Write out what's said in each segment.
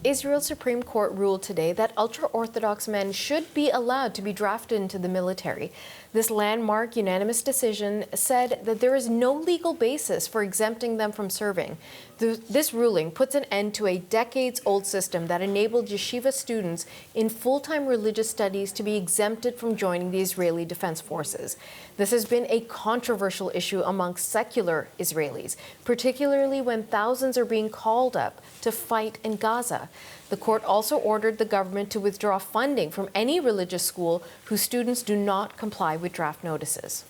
Israel's Supreme Court ruled today that ultra-Orthodox men should be allowed to be drafted into the military. This landmark unanimous decision said that there is no legal basis for exempting them from serving. This ruling puts an end to a decades-old system that enabled yeshiva students in full-time religious studies to be exempted from joining the Israeli Defense Forces. This has been a controversial issue among secular Israelis, particularly when thousands are being called up to fight in Gaza. The court also ordered the government to withdraw funding from any religious school whose students do not comply with draft notices.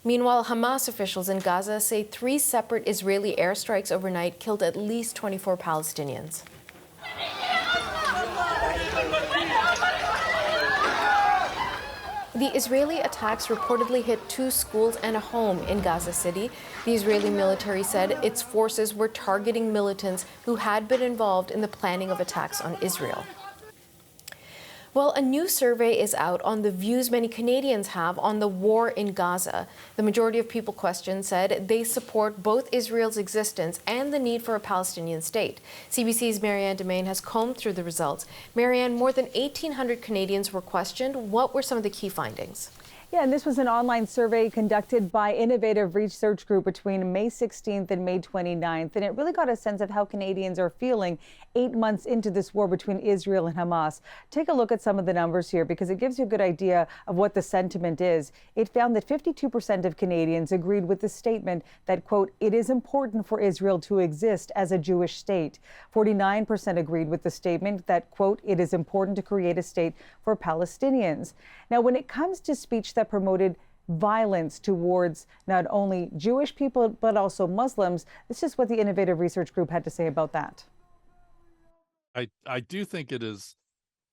Meanwhile, Hamas officials in Gaza say 3 separate Israeli airstrikes overnight killed at least 24 Palestinians. The Israeli attacks reportedly hit 2 schools and a home in Gaza City. The Israeli military said its forces were targeting militants who had been involved in the planning of attacks on Israel. Well, a new survey is out on the views many Canadians have on the war in Gaza. The majority of people questioned said they support both Israel's existence and the need for a Palestinian state. CBC's Marianne Demain has combed through the results. Marianne, more than 1,800 Canadians were questioned. What were some of the key findings? Yeah, and this was an online survey conducted by Innovative Research Group between May 16th and May 29th. And it really got a sense of how Canadians are feeling 8 months into this war between Israel and Hamas. Take a look at some of the numbers here because it gives you a good idea of what the sentiment is. It found that 52% of Canadians agreed with the statement that, quote, it is important for Israel to exist as a Jewish state. 49% agreed with the statement that, quote, it is important to create a state for Palestinians. Now, when it comes to speech that promoted violence towards not only Jewish people, but also Muslims, this is what the Innovative Research Group had to say about that. I do think it is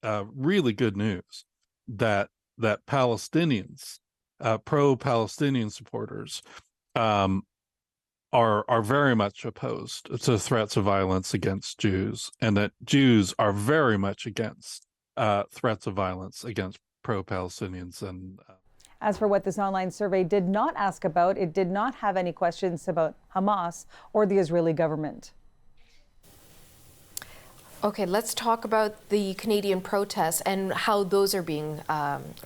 really good news that Palestinians, pro-Palestinian supporters, are very much opposed to threats of violence against Jews, and that Jews are very much against threats of violence against pro-Palestinians. And as for what this online survey did not ask about, it did not have any questions about Hamas or the Israeli government. Okay, let's talk about the Canadian protests and how those are being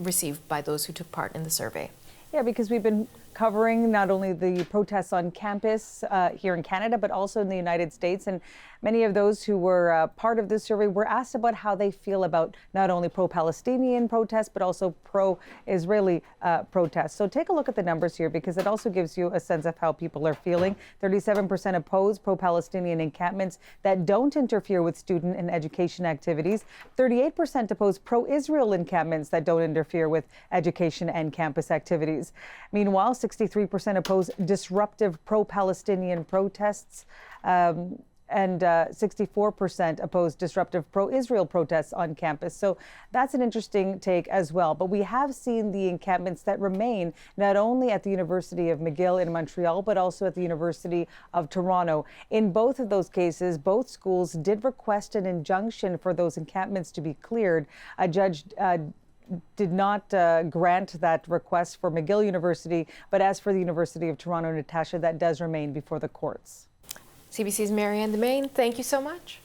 received by those who took part in the survey. Yeah, because we've been covering not only the protests on campus here in Canada, but also in the United States. And many of those who were part of this survey were asked about how they feel about not only pro-Palestinian protests, but also pro-Israeli protests. So take a look at the numbers here because it also gives you a sense of how people are feeling. 37% oppose pro-Palestinian encampments that don't interfere with student and education activities. 38% oppose pro-Israel encampments that don't interfere with education and campus activities. Meanwhile, 63% oppose disruptive pro-Palestinian protests, and 64% oppose disruptive pro-Israel protests on campus. So that's an interesting take as well. But we have seen the encampments that remain not only at the University of McGill in Montreal, but also at the University of Toronto. In both of those cases, both schools did request an injunction for those encampments to be cleared. A judge did not grant that request for McGill University, but as for the University of Toronto, Natasha, that does remain before the courts. CBC's Marianne Demain, thank you so much.